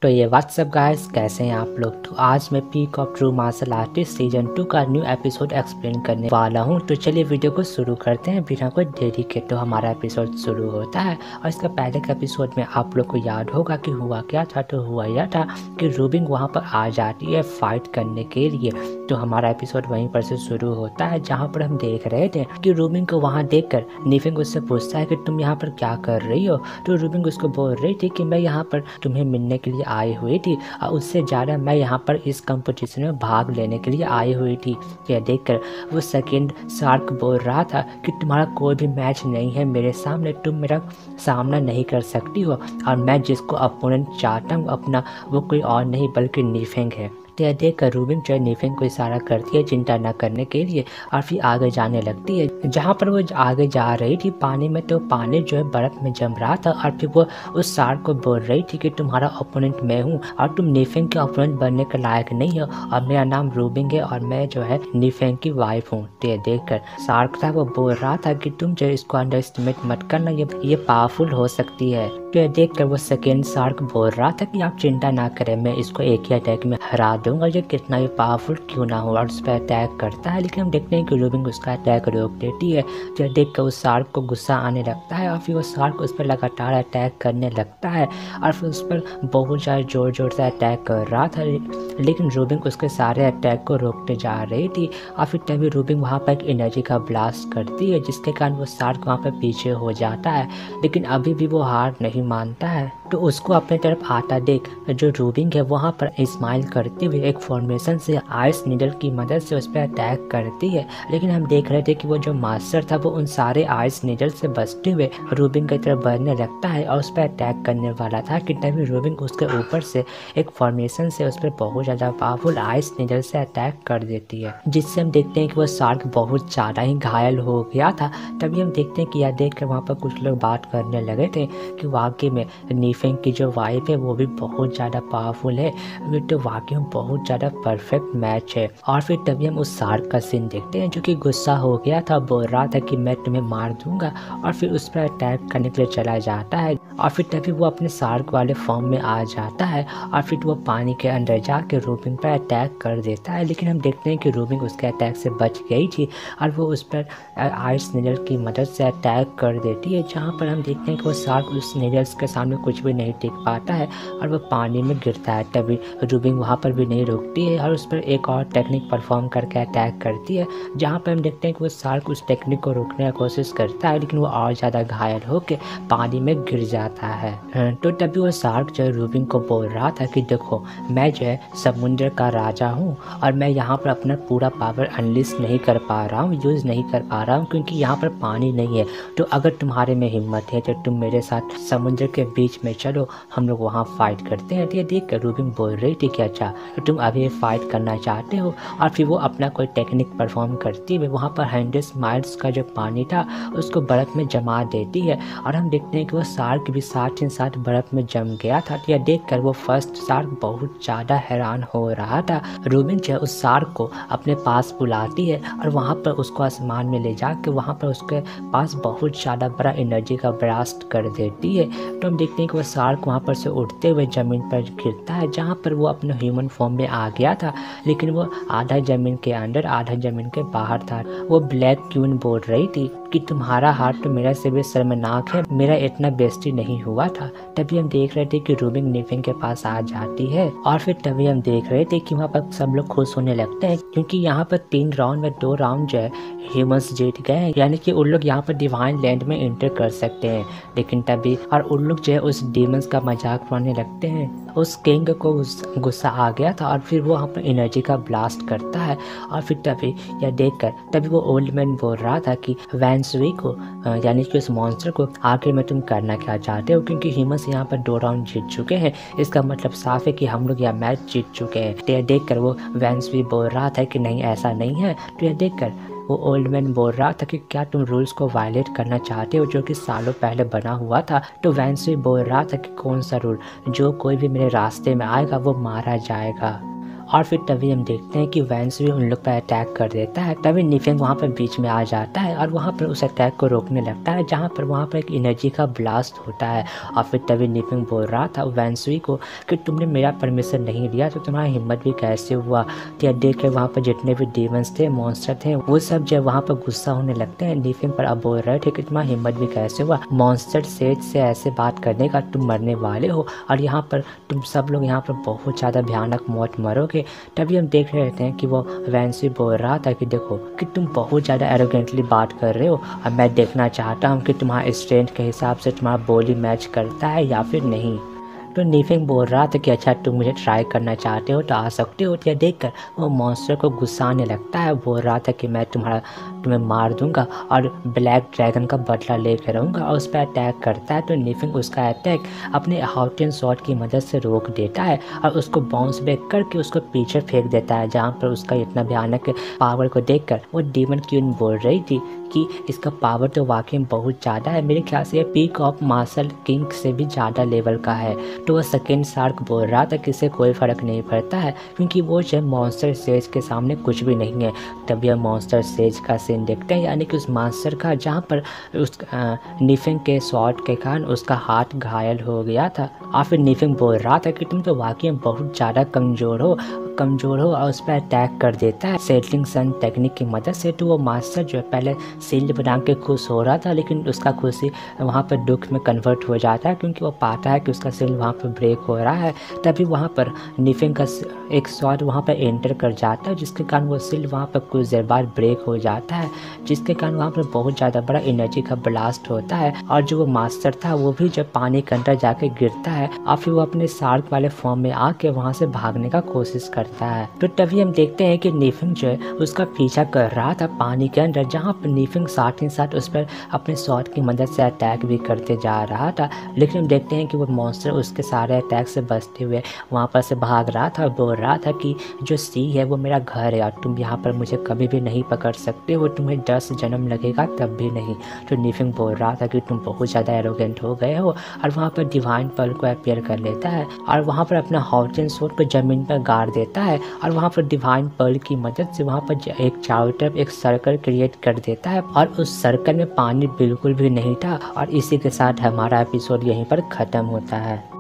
तो ये WhatsApp guys, कैसे हैं आप लोग। तो आज मैं peak of true martial artist season 2 का न्यू एपिसोड एक्सप्लेन करने वाला हूं। तो चलिए वीडियो को शुरू करते हैं बिना कोई देरी के। तो हमारा एपिसोड शुरू होता है और इसका पहले के एपिसोड में आप लोग को याद होगा कि हुआ क्या था। तो हुआ यह था कि रूबिंग वहां पर आ जाती है फाइट करने के लिए। तो हमारा एपिसोड वहीं पर से शुरू होता है जहाँ पर हम देख रहे थे कि रूबिंग को वहाँ देखकर निफिंग उससे पूछता है कि तुम यहाँ पर क्या कर रही हो। तो रूबिंग उसको बोल रही थी कि मैं यहाँ पर तुम्हें मिलने के लिए आई हुई थी और उससे ज़्यादा मैं यहाँ पर इस कंपटीशन में भाग लेने के लिए आई हुई थी। यह देखकर वो सेकंड शार्क बोल रहा था कि तुम्हारा कोई भी मैच नहीं है मेरे सामने, तुम मेरा सामना नहीं कर सकती हो और मैं जिसको अपोनेंट चाहता हूँ अपना, वो कोई और नहीं बल्कि निफिंग है। यह देखकर रूबिंग जो है निफिंग को इशारा करती है चिंता न करने के लिए और फिर आगे जाने लगती है। जहाँ पर वो आगे जा रही थी पानी में, तो पानी जो है बर्फ में जम रहा था और फिर वो उस शार्क को बोल रही थी कि तुम्हारा ओपोनेंट मैं हूँ और तुम निफिंग के ओपोनेंट बनने के लायक नहीं हो और मेरा नाम रूबिंग है और मैं जो है निफिंग की वाइफ हूँ। तो यह देखकर शार्क था वो बोल रहा था कि तुम जो इसको अंडर एस्टिमेट मत करना, ये पावरफुल हो सकती है। तो यह देखकर वो सेकेंड शार्क बोल रहा था कि आप चिंता ना करें, मैं इसको एक ही अटैक में हरा दूंगा, ये कितना भी पावरफुल क्यों ना हो। और उस पर अटैक करता है, लेकिन हम देखते हैं कि रूबिंग उसका अटैक रोक देती है। तो यह देखकर उस शार्क को गुस्सा आने लगता है और फिर वो शार्क उस पर लगातार अटैक करने लगता है और फिर उस पर बहुत ज़्यादा ज़ोर ज़ोर से अटैक कर रहा था, लेकिन रूबिंग उसके सारे अटैक को रोकते जा रही थी। और फिर तभी रूबिंग वहाँ पर एक एनर्जी का ब्लास्ट करती है जिसके कारण वो शार्क वहाँ पर पीछे हो जाता है, लेकिन अभी भी वो हार नहीं मानता है। तो उसको अपने तरफ आता देख जो रूबिंग है वहाँ पर स्माइल करते हुए एक फॉर्मेशन से आइस नीडल की मदद से उस पर अटैक करती है, लेकिन हम देख रहे थे कि वो जो मास्टर था वो उन सारे आइस नीडल से बचते हुए रूबिंग की तरफ बढ़ने लगता है और उस पर अटैक करने वाला था कि तभी रूबिंग उसके ऊपर से एक फॉर्मेशन से उस पर बहुत ज़्यादा पावरफुल आइस नीडल से अटैक कर देती है, जिससे हम देखते हैं कि वो शार्क बहुत ज़्यादा ही घायल हो गया था। तभी हम देखते हैं कि यह देख कर वहाँ पर कुछ लोग बात करने लगे थे कि वाकई में निफिंग की जो वाइफ है वो भी बहुत ज़्यादा पावरफुल है, तो वाकई में बहुत ज़्यादा परफेक्ट मैच है। और फिर तभी हम उस शार्क का सीन देखते हैं जो कि गुस्सा हो गया था, बोल रहा था कि मैं तुम्हें मार दूंगा और फिर उस पर अटैक करने के लिए चला जाता है। और फिर तभी वो अपने शार्क वाले फॉर्म में आ जाता है और फिर वो पानी के अंदर जाके रूबिंग पर अटैक कर देता है, लेकिन हम देखते हैं कि रूबिंग उसके अटैक से बच गई थी और वो उस पर आइस नीडल की मदद से अटैक कर देती है, जहाँ पर हम देखते हैं कि वो शार्क उस नीडल्स के सामने कुछ भी नहीं टिक पाता है और वो पानी में गिरता है। तभी रूबिंग वहाँ पर भी नहीं रुकती है और उस पर एक और टेक्निक परफॉर्म करके अटैक करती है, जहाँ पर हम देखते हैं कि वो शार्क उस टेक्निक को रोकने की कोशिश करता है, लेकिन वो और ज़्यादा घायल होकर पानी में गिर जाता है। तो तभी वो शार्क जो है रूबिंग को बोल रहा था कि देखो, मैं जो है समुद्र का राजा हूँ और मैं यहाँ पर अपना पूरा पावर अनलिश नहीं कर पा रहा हूँ, यूज़ नहीं कर पा रहा हूँ क्योंकि यहाँ पर पानी नहीं है। तो अगर तुम्हारे में हिम्मत है तो तुम मेरे साथ समुद्र के बीच में चलो, हम लोग वहाँ फाइट करते हैं। तो ये देख कर रूबिंग बोल रही थी कि अच्छा, तो तुम अभी फाइट करना चाहते हो। और फिर वो अपना कोई टेक्निक परफॉर्म करती है, वहाँ पर 100 माइल्स का जो पानी था उसको बर्फ़ में जमा देती है और हम देखते हैं कि वो शार्क भी साथ ही साथ बर्फ़ में जम गया था। तो यह देख कर वो फर्स्ट शार्क बहुत ज़्यादा हैरान हो रहा था। रूबिंग जो है उस शार्क को अपने पास बुलाती है और वहाँ पर उसको आसमान में ले जाकर वहाँ पर उसके पास बहुत ज़्यादा बड़ा एनर्जी का ब्लास्ट कर देती है। तो हम देखते हैं कि वो शार्क वहाँ पर से उड़ते हुए ज़मीन पर गिरता है, जहाँ पर वो अपने ह्यूमन फॉर्म में आ गया था, लेकिन वो आधा ज़मीन के अंदर आधा ज़मीन के बाहर था। वो ब्लैक क्वीन बोल रही थी कि तुम्हारा हाथ तो मेरा से भी शर्मनाक है, मेरा इतना बेइज्जती नहीं हुआ था। तभी हम देख रहे थे कि रूबिंग निफिंग के पास आ जाती है और फिर तभी हम देख रहे थे कि वहाँ पर सब लोग खुश होने लगते हैं क्योंकि यहाँ पर 3 राउंड में 2 राउंड जो है ह्यूमंस जीत गए हैं, यानी कि उन लोग यहाँ पर डिवाइन लैंड में एंटर कर सकते हैं। लेकिन तभी और उन लोग जो है उस डीमंस का मजाक उड़ाने लगते हैं। उस किंग को गुस्सा आ गया था और फिर वो वहाँ पर एनर्जी का ब्लास्ट करता है और फिर तभी यह देखकर तभी वो ओल्ड मैन बोल रहा था कि वैंसवी को यानी कि उस मॉन्स्टर को आखिर में तुम करना क्या चाहते हो, क्योंकि ह्यूमंस यहाँ पर 2 राउंड जीत चुके हैं, इसका मतलब साफ है कि हम लोग यह मैच जीत चुके हैं। तो यह देखकर वो वैंसवी बोल रहा था कि नहीं, ऐसा नहीं है। तो यह देखकर वो ओल्ड मैन बोल रहा था कि क्या तुम रूल्स को वायलेट करना चाहते हो जो कि सालों पहले बना हुआ था। तो वैंसवी बोल रहा था कि कौन सा रूल, जो कोई भी मेरे रास्ते में आएगा वो मारा जाएगा। और फिर तभी हम देखते हैं कि वैंस भी उन लोग पर अटैक कर देता है। तभी निफिंग वहाँ पर बीच में आ जाता है और वहाँ पर उस अटैक को रोकने लगता है, जहाँ पर वहाँ पर एक एनर्जी का ब्लास्ट होता है। और फिर तभी निफिंग बोल रहा था वैंसुई को कि तुमने मेरा परमिशन नहीं दिया तो तुम्हारा हिम्मत भी कैसे हुआ। तो देख कर वहाँ पर जितने भी डीमंस थे, मॉन्स्टर थे, वो सब जब वहाँ पर गुस्सा होने लगते हैं निफिंग पर। अब बोल रहे थे कि तुम्हारा हिम्मत भी कैसे हुआ मॉन्स्टर सेज से ऐसे बात करने का, तुम मरने वाले हो और यहाँ पर तुम सब लोग यहाँ पर बहुत ज़्यादा भयानक मौत मरोगे। तभी हम देख रहे थे कि वो वैंसुई बोल रहा था कि देखो कि तुम बहुत ज़्यादा एरोगेंटली बात कर रहे हो और मैं देखना चाहता हूँ कि तुम्हारा स्ट्रेंथ के हिसाब से तुम्हारा बॉडी मैच करता है या फिर नहीं। तो निफिंग बोल रहा था कि अच्छा तुम मुझे ट्राई करना चाहते हो तो आ सकते हो। तो देखकर वो मॉन्स्टर को गुस्सा आने लगता है, बोल रहा था कि मैं तुम्हें मार दूंगा और ब्लैक ड्रैगन का बदला लेकर रहूँगा और उस पर अटैक करता है। तो निफिंग उसका अटैक अपने हाउटिन शॉट की मदद से रोक देता है और उसको बाउंस बैक करके उसको पीछे फेंक देता है, जहाँ पर उसका इतना भयानक पावर को देखकर वो डीमन क्वीन बोल रही थी कि इसका पावर तो वाकई में बहुत ज़्यादा है, मेरे ख्याल से ये पीक ऑफ मार्शल किंग से भी ज़्यादा लेवल का है। तो वह सेकेंड शार्क बोल रहा था कि इससे कोई फ़र्क नहीं पड़ता है क्योंकि वो जो मॉन्स्टर सेज के सामने कुछ भी नहीं है। तभी हम मॉन्स्टर सेज का सीन देखते हैं, यानी कि उस मॉन्स्टर का जहाँ पर उस निफिंग के शॉट के कारण उसका हाथ घायल हो गया था। और फिर निफिंग बोल रहा था कि तुम तो वाकई में बहुत ज़्यादा कमज़ोर हो और उस पर अटैक कर देता है सेटलिंग सन टेक्निक की मदद से। तो वो मास्टर जो है पहले शील्ड बना के खुश हो रहा था, लेकिन उसका खुशी वहाँ पर दुख में कन्वर्ट हो जाता है क्योंकि वो पाता है कि उसका शील्ड वहाँ पर ब्रेक हो रहा है। तभी वहाँ पर निफिंग का एक शॉट वहाँ पर एंटर कर जाता है, जिसके कारण वो शील्ड वहाँ पर कुछ देर बाद ब्रेक हो जाता है, जिसके कारण वहाँ पर बहुत ज़्यादा बड़ा एनर्जी का ब्लास्ट होता है। और जो वो मास्टर था वो भी जब पानी के अंदर जाके गिरता है और फिर वो अपने शार्क वाले फॉर्म में आके वहाँ से भागने का कोशिश करता है। तो तभी हम देखते हैं कि निफिंग जो है उसका पीछा कर रहा था पानी के अंदर, जहाँ पर निफिंग साथ ही साथ उस पर अपने शॉट की मदद से अटैक भी करते जा रहा था। लेकिन हम देखते हैं कि वो मॉन्स्टर उसके सारे अटैक से बचते हुए वहाँ पर से भाग रहा था और बोल रहा था कि जो सी है वो मेरा घर है और तुम यहाँ पर मुझे कभी भी नहीं पकड़ सकते हो, तुम्हें 10 जन्म लगेगा तब भी नहीं। तो निफिंग बोल रहा था कि तुम बहुत ज़्यादा एरोगेंट हो गए हो और वहाँ पर डिवाइन पर्ल को अपीयर कर लेता है और वहाँ पर अपना हाउटिन शॉट को ज़मीन पर गाड़ देता है और वहाँ पर डिवाइन पर्ल की मदद से वहाँ पर एक चारों तरफ एक सर्कल क्रिएट कर देता है और उस सर्कल में पानी बिल्कुल भी नहीं था। और इसी के साथ हमारा एपिसोड यहीं पर ख़त्म होता है।